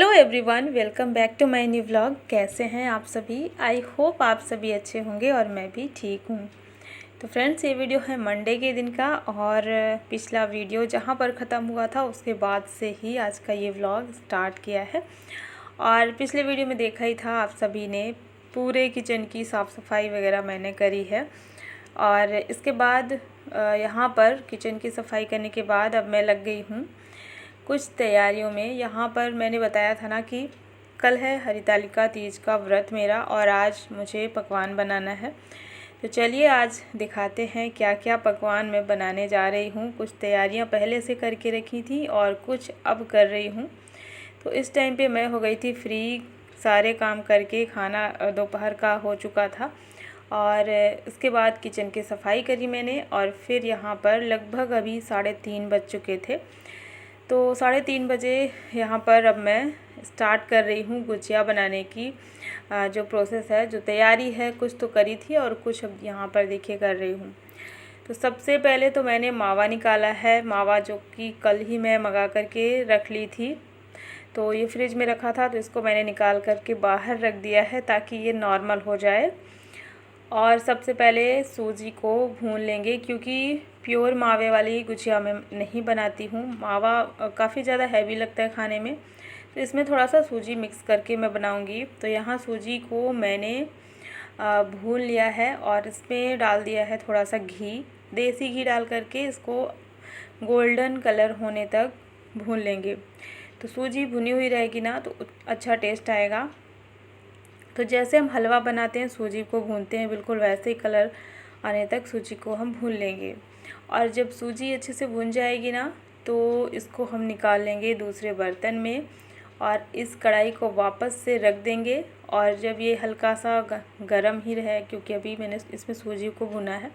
Hello everyone, welcome back to my new vlog. कैसे हैं आप सभी? आई होप आप सभी अच्छे होंगे और मैं भी ठीक हूँ। तो फ्रेंड्स, ये वीडियो है मंडे के दिन का और पिछला वीडियो जहाँ पर ख़त्म हुआ था उसके बाद से ही आज का ये व्लॉग स्टार्ट किया है। और पिछले वीडियो में देखा ही था आप सभी ने, पूरे किचन की साफ़ सफाई वगैरह मैंने करी है। और इसके बाद यहाँ पर किचन की सफाई करने के बाद अब मैं लग गई हूँ कुछ तैयारियों में। यहाँ पर मैंने बताया था ना कि कल है हरितालिका तीज का व्रत मेरा और आज मुझे पकवान बनाना है। तो चलिए आज दिखाते हैं क्या क्या पकवान मैं बनाने जा रही हूँ। कुछ तैयारियाँ पहले से करके रखी थी और कुछ अब कर रही हूँ। तो इस टाइम पे मैं हो गई थी फ्री, सारे काम करके खाना दोपहर का हो चुका था और उसके बाद किचन की सफाई करी मैंने। और फिर यहाँ पर लगभग अभी 3:30 बज चुके थे। तो 3:30 बजे यहाँ पर अब मैं स्टार्ट कर रही हूँ गुजिया बनाने की जो प्रोसेस है, जो तैयारी है। कुछ तो करी थी और कुछ अब यहाँ पर देखिए कर रही हूँ। तो सबसे पहले तो मैंने मावा निकाला है, मावा जो कि कल ही मैं मंगा करके रख ली थी। तो ये फ्रिज में रखा था तो इसको मैंने निकाल करके बाहर रख दिया है ताकि ये नॉर्मल हो जाए। और सबसे पहले सूजी को भून लेंगे क्योंकि प्योर मावे वाली गुजिया मैं नहीं बनाती हूँ। मावा काफ़ी ज़्यादा हैवी लगता है खाने में, तो इसमें थोड़ा सा सूजी मिक्स करके मैं बनाऊँगी। तो यहाँ सूजी को मैंने भून लिया है और इसमें डाल दिया है थोड़ा सा घी, देसी घी डाल करके इसको गोल्डन कलर होने तक भून लेंगे। तो सूजी भुनी हुई रहेगी ना तो अच्छा टेस्ट आएगा। तो जैसे हम हलवा बनाते हैं, सूजी को भूनते हैं, बिल्कुल वैसे ही कलर आने तक सूजी को हम भून लेंगे। और जब सूजी अच्छे से भुन जाएगी ना तो इसको हम निकाल लेंगे दूसरे बर्तन में और इस कढ़ाई को वापस से रख देंगे। और जब ये हल्का सा गरम ही रहे, क्योंकि अभी मैंने इसमें सूजी को भुना है,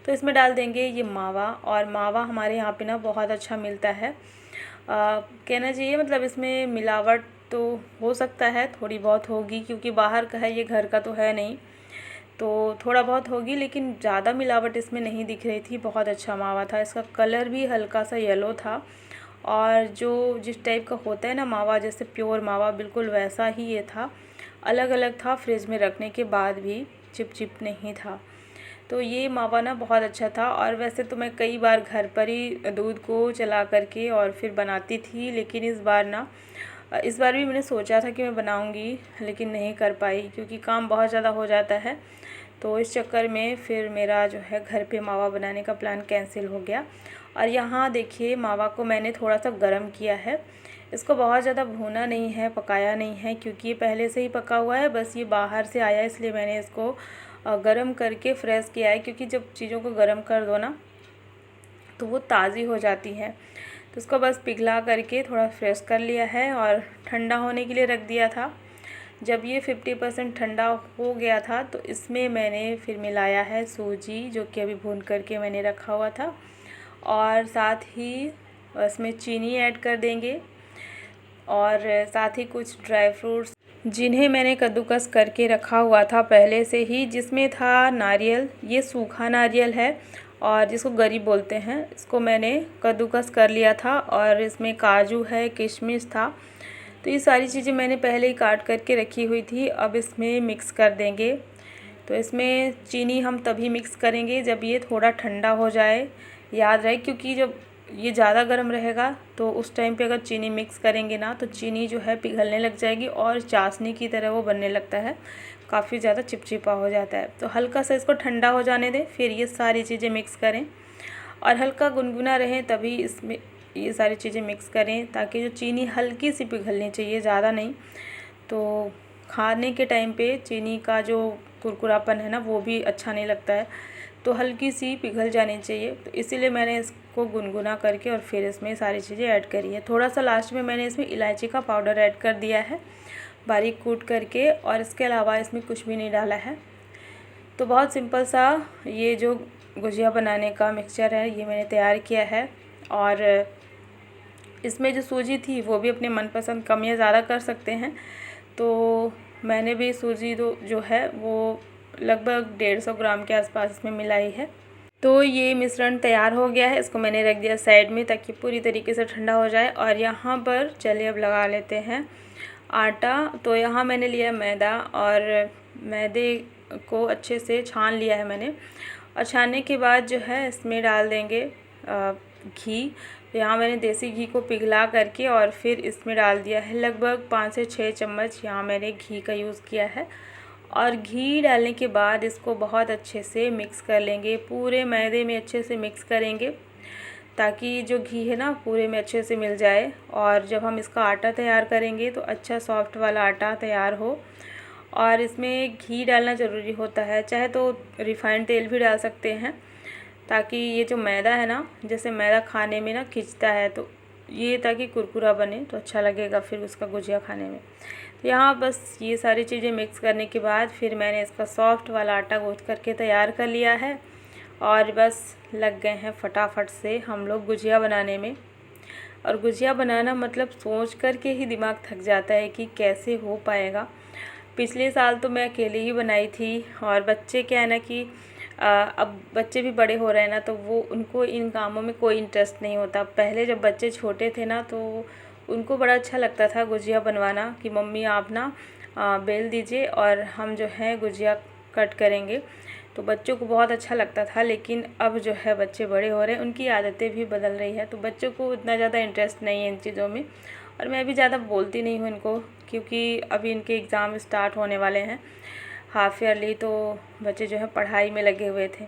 तो इसमें डाल देंगे ये मावा। और मावा हमारे यहाँ पे ना बहुत अच्छा मिलता है, कहना चाहिए मतलब इसमें मिलावट तो हो सकता है, थोड़ी बहुत होगी क्योंकि बाहर का है, ये घर का तो है नहीं, तो थोड़ा बहुत होगी, लेकिन ज़्यादा मिलावट इसमें नहीं दिख रही थी। बहुत अच्छा मावा था, इसका कलर भी हल्का सा येलो था और जो जिस टाइप का होता है ना मावा, जैसे प्योर मावा, बिल्कुल वैसा ही ये था। अलग अलग था, फ्रिज में रखने के बाद भी चिप नहीं था। तो ये मावा ना बहुत अच्छा था। और वैसे तो मैं कई बार घर पर ही दूध को चला करके और फिर बनाती थी, लेकिन इस बार भी मैंने सोचा था कि मैं बनाऊंगी, लेकिन नहीं कर पाई क्योंकि काम बहुत ज़्यादा हो जाता है। तो इस चक्कर में फिर मेरा जो है घर पे मावा बनाने का प्लान कैंसिल हो गया। और यहाँ देखिए मावा को मैंने थोड़ा सा गर्म किया है, इसको बहुत ज़्यादा भूना नहीं है, पकाया नहीं है, क्योंकि ये पहले से ही पका हुआ है, बस ये बाहर से आया इसलिए मैंने इसको गरम करके फ्रेश किया है। क्योंकि जब चीज़ों को गरम कर दो ना तो वो ताज़ी हो जाती है। तो उसको बस पिघला करके थोड़ा फ्रेश कर लिया है और ठंडा होने के लिए रख दिया था। जब ये 50% ठंडा हो गया था तो इसमें मैंने फिर मिलाया है सूजी, जो कि अभी भून करके मैंने रखा हुआ था, और साथ ही इसमें चीनी ऐड कर देंगे और साथ ही कुछ ड्राई फ्रूट्स जिन्हें मैंने कद्दूकस करके रखा हुआ था पहले से ही, जिसमें था नारियल, ये सूखा नारियल है और जिसको गरी बोलते हैं, इसको मैंने कद्दूकस कर लिया था। और इसमें काजू है, किशमिश था, तो ये सारी चीज़ें मैंने पहले ही काट करके रखी हुई थी। अब इसमें मिक्स कर देंगे। तो इसमें चीनी हम तभी मिक्स करेंगे जब ये थोड़ा ठंडा हो जाए, याद रहे, क्योंकि जब ये ज़्यादा गर्म रहेगा तो उस टाइम पे अगर चीनी मिक्स करेंगे ना तो चीनी जो है पिघलने लग जाएगी और चाशनी की तरह वो बनने लगता है, काफ़ी ज़्यादा चिपचिपा हो जाता है। तो हल्का सा इसको ठंडा हो जाने दें, फिर ये सारी चीज़ें मिक्स करें और हल्का गुनगुना रहे तभी इसमें ये सारी चीज़ें मिक्स करें, ताकि जो चीनी हल्की सी पिघलनी चाहिए, ज़्यादा नहीं। तो खाने के टाइम पे चीनी का जो कुरकुरापन है ना वो भी अच्छा नहीं लगता है, तो हल्की सी पिघल जानी चाहिए। तो इसीलिए मैंने इसको गुनगुना करके और फिर इसमें सारी चीज़ें ऐड करी है। थोड़ा सा लास्ट में मैंने इसमें इलायची का पाउडर ऐड कर दिया है बारीक कूट करके, और इसके अलावा इसमें कुछ भी नहीं डाला है। तो बहुत सिंपल सा ये जो गुजिया बनाने का मिक्सचर है ये मैंने तैयार किया है। और इसमें जो सूजी थी वो भी अपने मनपसंद कम या ज़्यादा कर सकते हैं। तो मैंने भी सूजी जो है वो लगभग 150 ग्राम के आसपास इसमें मिलाई है। तो ये मिश्रण तैयार हो गया है, इसको मैंने रख दिया साइड में ताकि पूरी तरीके से ठंडा हो जाए। और यहाँ पर चलिए अब लगा लेते हैं आटा। तो यहाँ मैंने लिया मैदा और मैदे को अच्छे से छान लिया है मैंने। और छानने के बाद जो है इसमें डाल देंगे घी। तो यहाँ मैंने देसी घी को पिघला करके और फिर इसमें डाल दिया है लगभग 5 से 6 चम्मच यहाँ मैंने घी का यूज़ किया है। और घी डालने के बाद इसको बहुत अच्छे से मिक्स कर लेंगे, पूरे मैदे में अच्छे से मिक्स करेंगे ताकि जो घी है ना पूरे में अच्छे से मिल जाए। और जब हम इसका आटा तैयार करेंगे तो अच्छा सॉफ्ट वाला आटा तैयार हो। और इसमें घी डालना ज़रूरी होता है, चाहे तो रिफ़ाइंड तेल भी डाल सकते हैं ताकि ये जो मैदा है ना, जैसे मैदा खाने में ना खिंचता है तो ये ताकि कुरकुरा बने तो अच्छा लगेगा फिर उसका गुजिया खाने में। तो यहाँ बस ये सारी चीज़ें मिक्स करने के बाद फिर मैंने इसका सॉफ्ट वाला आटा गूँथ करके तैयार कर लिया है। और बस लग गए हैं फटाफट से हम लोग गुजिया बनाने में। और गुजिया बनाना मतलब सोच कर के ही दिमाग थक जाता है कि कैसे हो पाएगा। पिछले साल तो मैं अकेले ही बनाई थी और बच्चे क्या है ना कि अब बच्चे भी बड़े हो रहे हैं ना तो वो उनको इन कामों में कोई इंटरेस्ट नहीं होता। पहले जब बच्चे छोटे थे ना तो उनको बड़ा अच्छा लगता था गुजिया बनवाना कि मम्मी आप ना बेल दीजिए और हम जो है गुजिया कट करेंगे। तो बच्चों को बहुत अच्छा लगता था। लेकिन अब जो है बच्चे बड़े हो रहे हैं, उनकी आदतें भी बदल रही है तो बच्चों को उतना ज़्यादा इंटरेस्ट नहीं है इन चीज़ों में। और मैं भी ज़्यादा बोलती नहीं हूँ इनको क्योंकि अभी इनके एग्ज़ाम स्टार्ट होने वाले हैं हाफ़ ईयरली, तो बच्चे जो है पढ़ाई में लगे हुए थे।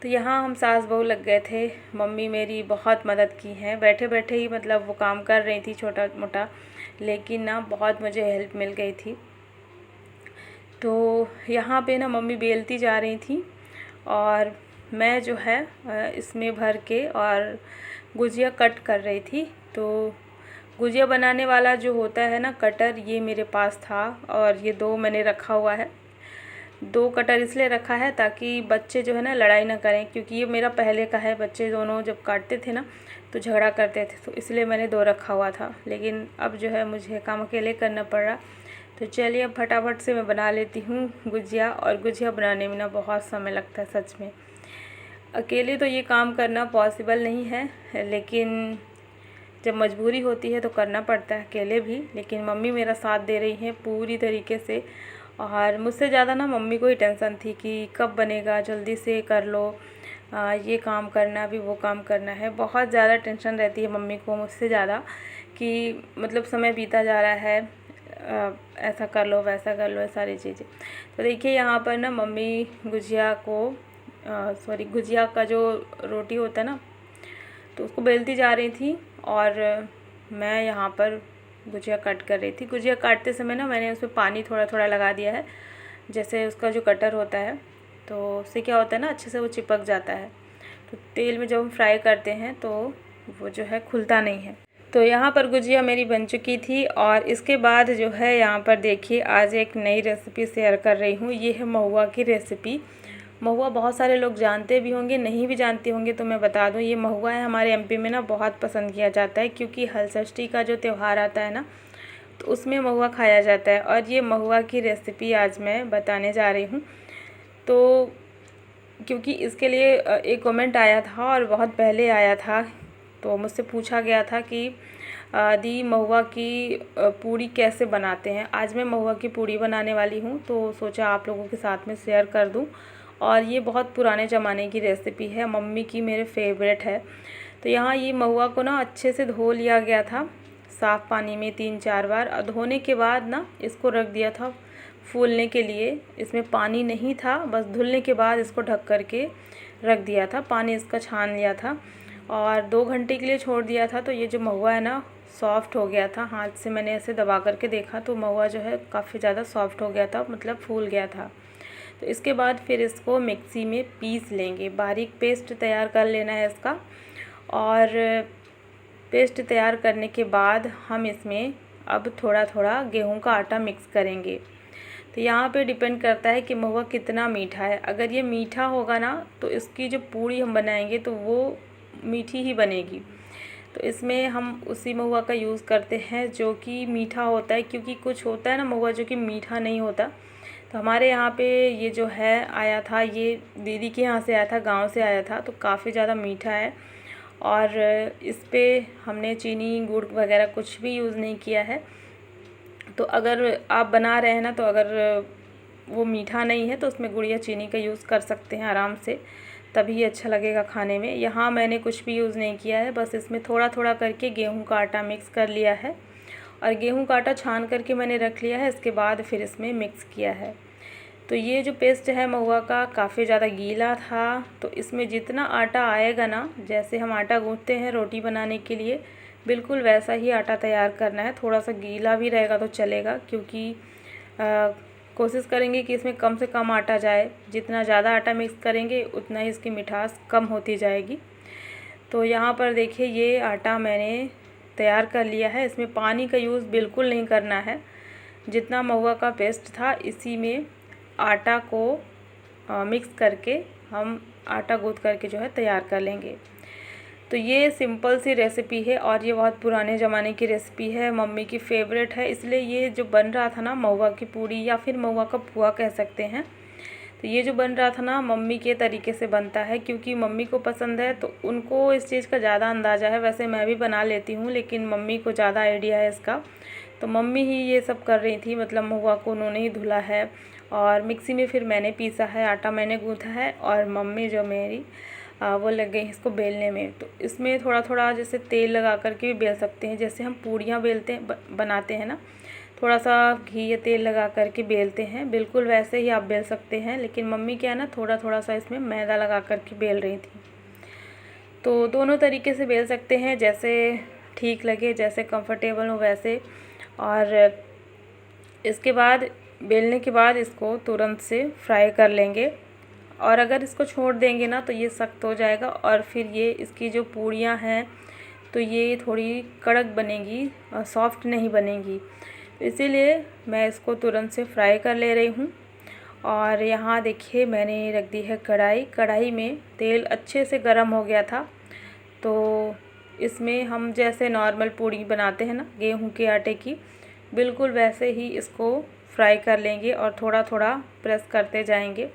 तो यहाँ हम सास बहू लग गए थे। मम्मी मेरी बहुत मदद की है, बैठे बैठे ही मतलब वो काम कर रही थी छोटा मोटा, लेकिन ना बहुत मुझे हेल्प मिल गई थी। तो यहाँ पे ना मम्मी बेलती जा रही थी और मैं जो है इसमें भर के और गुजिया कट कर रही थी। तो गुजिया बनाने वाला जो होता है ना कटर, ये मेरे पास था और ये 2 मैंने रखा हुआ है। 2 कटर इसलिए रखा है ताकि बच्चे जो है ना लड़ाई ना करें, क्योंकि ये मेरा पहले का है। बच्चे दोनों जब काटते थे ना तो झगड़ा करते थे, तो इसलिए मैंने 2 रखा हुआ था। लेकिन अब जो है मुझे काम अकेले करना पड़ रहा। तो चलिए अब फटाफट से मैं बना लेती हूँ गुजिया। और गुजिया बनाने में ना बहुत समय लगता है सच में। अकेले तो ये काम करना पॉसिबल नहीं है, लेकिन जब मजबूरी होती है तो करना पड़ता है अकेले भी। लेकिन मम्मी मेरा साथ दे रही हैं पूरी तरीके से। और मुझसे ज़्यादा ना मम्मी को ही टेंशन थी कि कब बनेगा, जल्दी से कर लो, ये काम करना भी वो काम करना है। बहुत ज़्यादा टेंशन रहती है मम्मी को मुझसे ज़्यादा कि मतलब समय बीता जा रहा है, ऐसा कर लो वैसा कर लो, ये सारी चीज़ें। तो देखिए यहाँ पर ना मम्मी गुजिया को गुजिया का जो रोटी होता है ना तो उसको बेलती जा रही थी और मैं यहाँ पर गुजिया कट कर रही थी। गुजिया काटते समय ना मैंने उसमें पानी थोड़ा थोड़ा लगा दिया है, जैसे उसका जो कटर होता है तो उससे क्या होता है ना अच्छे से वो चिपक जाता है। तो तेल में जब हम फ्राई करते हैं तो वो जो है खुलता नहीं है। तो यहाँ पर गुजिया मेरी बन चुकी थी। और इसके बाद जो है यहाँ पर देखिए आज एक नई रेसिपी शेयर कर रही हूँ। ये है महुआ की रेसिपी। महुआ बहुत सारे लोग जानते भी होंगे, नहीं भी जानते होंगे तो मैं बता दूं, ये महुआ है हमारे एमपी में ना बहुत पसंद किया जाता है क्योंकि हलषष्ठी का जो त्यौहार आता है ना तो उसमें महुआ खाया जाता है। और ये महुआ की रेसिपी आज मैं बताने जा रही हूँ। तो क्योंकि इसके लिए एक कमेंट आया था और बहुत पहले आया था, तो मुझसे पूछा गया था कि दी महुआ की पूड़ी कैसे बनाते हैं। आज मैं महुआ की पूड़ी बनाने वाली हूँ तो सोचा आप लोगों के साथ में शेयर कर दूँ। और ये बहुत पुराने ज़माने की रेसिपी है, मम्मी की मेरे फेवरेट है। तो यहाँ ये महुआ को ना अच्छे से धो लिया गया था साफ़ पानी में 3-4 बार। और धोने के बाद ना इसको रख दिया था फूलने के लिए। इसमें पानी नहीं था, बस धुलने के बाद इसको ढक कर के रख दिया था, पानी इसका छान लिया था और 2 घंटे के लिए छोड़ दिया था। तो ये जो महुआ है ना सॉफ्ट हो गया था। हाथ से मैंने ऐसे दबा करके देखा तो महुआ जो है काफ़ी ज़्यादा सॉफ्ट हो गया था, मतलब फूल गया था। तो इसके बाद फिर इसको मिक्सी में पीस लेंगे, बारीक पेस्ट तैयार कर लेना है इसका। और पेस्ट तैयार करने के बाद हम इसमें अब थोड़ा थोड़ा गेहूं का आटा मिक्स करेंगे। तो यहाँ पे डिपेंड करता है कि महुआ कितना मीठा है। अगर ये मीठा होगा ना तो इसकी जो पूड़ी हम बनाएंगे तो वो मीठी ही बनेगी। तो इसमें हम उसी महुआ का यूज़ करते हैं जो कि मीठा होता है, क्योंकि कुछ होता है ना महुआ जो कि मीठा नहीं होता। तो हमारे यहाँ पे ये जो है आया था, ये दीदी के यहाँ से आया था, गांव से आया था, तो काफ़ी ज़्यादा मीठा है। और इस पे हमने चीनी गुड़ वगैरह कुछ भी यूज़ नहीं किया है। तो अगर आप बना रहे हैं ना, तो अगर वो मीठा नहीं है तो उसमें गुड़ या चीनी का यूज़ कर सकते हैं आराम से, तभी अच्छा लगेगा खाने में। यहाँ मैंने कुछ भी यूज़ नहीं किया है, बस इसमें थोड़ा थोड़ा करके गेहूं का आटा मिक्स कर लिया है और गेहूं का आटा छान करके मैंने रख लिया है। इसके बाद फिर इसमें मिक्स किया है। तो ये जो पेस्ट है महुआ का काफ़ी ज़्यादा गीला था, तो इसमें जितना आटा आएगा ना, जैसे हम आटा गूँथते हैं रोटी बनाने के लिए, बिल्कुल वैसा ही आटा तैयार करना है। थोड़ा सा गीला भी रहेगा तो चलेगा, क्योंकि कोशिश करेंगे कि इसमें कम से कम आटा जाए। जितना ज़्यादा आटा मिक्स करेंगे उतना ही इसकी मिठास कम होती जाएगी। तो यहाँ पर देखिए ये आटा मैंने तैयार कर लिया है। इसमें पानी का यूज़ बिल्कुल नहीं करना है। जितना महुआ का पेस्ट था इसी में आटा को मिक्स करके हम आटा गूँथ करके जो है तैयार कर लेंगे। तो ये सिंपल सी रेसिपी है और ये बहुत पुराने ज़माने की रेसिपी है, मम्मी की फेवरेट है। इसलिए ये जो बन रहा था ना, महुआ की पूड़ी या फिर महुआ का पुआ कह सकते हैं, तो ये जो बन रहा था ना मम्मी के तरीके से बनता है, क्योंकि मम्मी को पसंद है तो उनको इस चीज़ का ज़्यादा अंदाज़ा है। वैसे मैं भी बना लेती हूँ, लेकिन मम्मी को ज़्यादा आइडिया है इसका। तो मम्मी ही ये सब कर रही थी, मतलब महुआ को उन्होंने ही धुला है और मिक्सी में फिर मैंने पीसा है, आटा मैंने गूँथा है और मम्मी जो मेरी वो लग गई इसको बेलने में। तो इसमें थोड़ा थोड़ा जैसे तेल लगा करके भी बेल सकते हैं, जैसे हम पूड़ियाँ बेलते हैं बनाते हैं ना, थोड़ा सा घी या तेल लगा करके बेलते हैं, बिल्कुल वैसे ही आप बेल सकते हैं। लेकिन मम्मी क्या है ना, थोड़ा थोड़ा सा इसमें मैदा लगा करके बेल रही थी। तो दोनों तरीके से बेल सकते हैं, जैसे ठीक लगे, जैसे कंफर्टेबल हो वैसे। और इसके बाद बेलने के बाद इसको तुरंत से फ्राई कर लेंगे। और अगर इसको छोड़ देंगे ना तो ये सख्त हो जाएगा और फिर ये इसकी जो पूड़ियाँ हैं तो ये थोड़ी कड़क बनेगी और सॉफ्ट नहीं बनेगी। तो इसीलिए मैं इसको तुरंत से फ्राई कर ले रही हूँ। और यहाँ देखिए मैंने रख दी है कढ़ाई। कढ़ाई में तेल अच्छे से गर्म हो गया था, तो इसमें हम जैसे नॉर्मल पूड़ी बनाते हैं ना गेहूं के आटे की, बिल्कुल वैसे ही इसको फ्राई कर लेंगे और थोड़ा थोड़ा प्रेस करते जाएंगे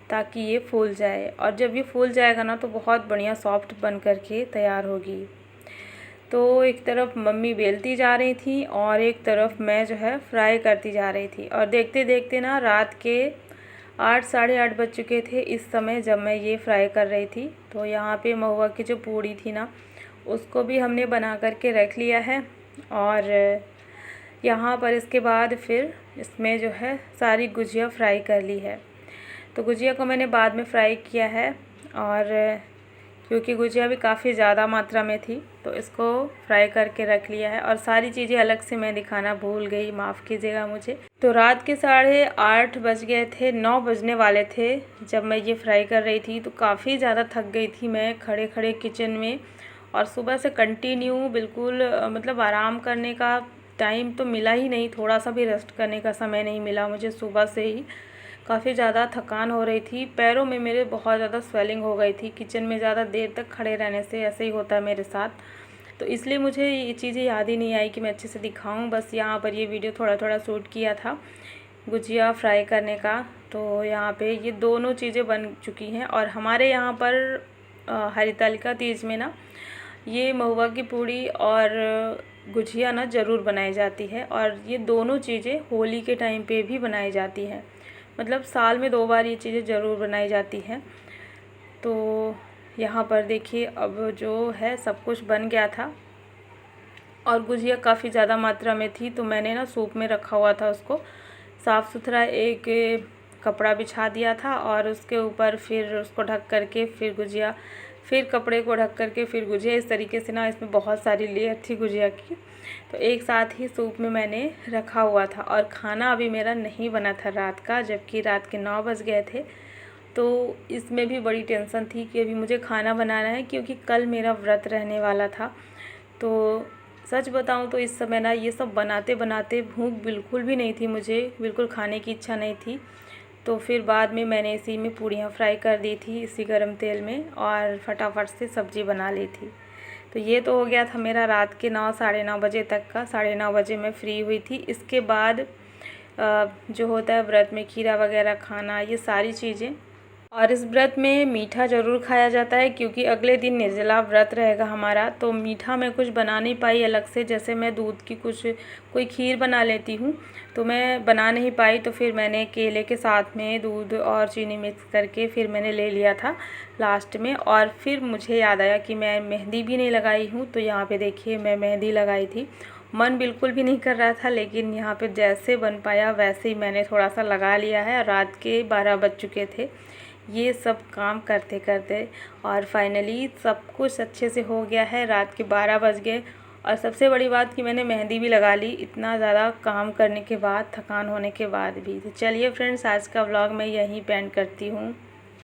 ताकि ये फूल जाए। और जब ये फूल जाएगा ना तो बहुत बढ़िया सॉफ्ट बन करके तैयार होगी। तो एक तरफ मम्मी बेलती जा रही थी और एक तरफ मैं जो है फ्राई करती जा रही थी। और देखते देखते ना रात के 8 साढ़े 8 बज चुके थे इस समय, जब मैं ये फ्राई कर रही थी। तो यहाँ पे महुआ की जो पूड़ी थी ना उसको भी हमने बना करके रख लिया है। और यहाँ पर इसके बाद फिर इसमें जो है सारी गुजिया फ्राई कर ली है। तो गुजिया को मैंने बाद में फ्राई किया है, और क्योंकि गुजिया भी काफ़ी ज़्यादा मात्रा में थी तो इसको फ्राई करके रख लिया है। और सारी चीज़ें अलग से मैं दिखाना भूल गई, माफ़ कीजिएगा मुझे। तो रात के 8:30 बज गए थे, 9 बजने वाले थे जब मैं ये फ्राई कर रही थी। तो काफ़ी ज़्यादा थक गई थी मैं खड़े खड़े किचन में, और सुबह से कंटिन्यू बिल्कुल मतलब आराम करने का टाइम तो मिला ही नहीं, थोड़ा सा भी रेस्ट करने का समय नहीं मिला मुझे। सुबह से ही काफ़ी ज़्यादा थकान हो रही थी, पैरों में मेरे बहुत ज़्यादा स्वेलिंग हो गई थी किचन में ज़्यादा देर तक खड़े रहने से। ऐसे ही होता है मेरे साथ, तो इसलिए मुझे ये चीज़ें याद ही नहीं आई कि मैं अच्छे से दिखाऊं। बस यहाँ पर ये वीडियो थोड़ा थोड़ा शूट किया था गुजिया फ्राई करने का। तो यहाँ पे ये दोनों चीज़ें बन चुकी हैं। और हमारे यहाँ पर हरितालिका तीज में ना ये महुआ की पूड़ी और गुजिया ना ज़रूर बनाई जाती है। और ये दोनों चीज़ें होली के टाइम पे भी बनाई जाती हैं, मतलब साल में 2 बार ये चीज़ें ज़रूर बनाई जाती हैं। तो यहाँ पर देखिए अब जो है सब कुछ बन गया था और गुजिया काफ़ी ज़्यादा मात्रा में थी, तो मैंने ना सूप में रखा हुआ था, उसको साफ़ सुथरा एक कपड़ा बिछा दिया था और उसके ऊपर फिर उसको ढक करके फिर गुजिया, फिर कपड़े को ढक करके फिर गुजिया, इस तरीके से ना इसमें बहुत सारी लेयर थी गुजिया की। तो एक साथ ही सूप में मैंने रखा हुआ था। और खाना अभी मेरा नहीं बना था रात का, जबकि रात के 9 बज गए थे। तो इसमें भी बड़ी टेंशन थी कि अभी मुझे खाना बनाना है, क्योंकि कल मेरा व्रत रहने वाला था। तो सच बताऊं तो इस समय ना ये सब बनाते बनाते भूख बिल्कुल भी नहीं थी मुझे, बिल्कुल खाने की इच्छा नहीं थी। तो फिर बाद में मैंने इसी में पूड़ियाँ फ्राई कर दी थी इसी गरम तेल में, और फटाफट से सब्ज़ी बना ली थी। तो ये तो हो गया था मेरा रात के 9 साढ़े 9 बजे तक का। 9:30 बजे मैं फ्री हुई थी। इसके बाद जो होता है व्रत में खीरा वगैरह खाना, ये सारी चीज़ें। और इस व्रत में मीठा ज़रूर खाया जाता है क्योंकि अगले दिन निर्जला व्रत रहेगा हमारा। तो मीठा मैं कुछ बना नहीं पाई अलग से, जैसे मैं दूध की कोई खीर बना लेती हूँ तो मैं बना नहीं पाई। तो फिर मैंने केले के साथ में दूध और चीनी मिक्स करके फिर मैंने ले लिया था लास्ट में। और फिर मुझे याद आया कि मैं मेहंदी भी नहीं लगाई हूँ, तो यहाँ पे देखिए मैं मेहंदी लगाई थी। मन बिल्कुल भी नहीं कर रहा था, लेकिन यहाँ पे जैसे बन पाया वैसे ही मैंने थोड़ा सा लगा लिया है। रात के 12 बज चुके थे ये सब काम करते करते, और फाइनली सब कुछ अच्छे से हो गया है। रात के 12 बज गए और सबसे बड़ी बात कि मैंने मेहंदी भी लगा ली, इतना ज़्यादा काम करने के बाद, थकान होने के बाद भी। तो चलिए फ्रेंड्स, आज का व्लॉग मैं यहीं पे एंड करती हूँ।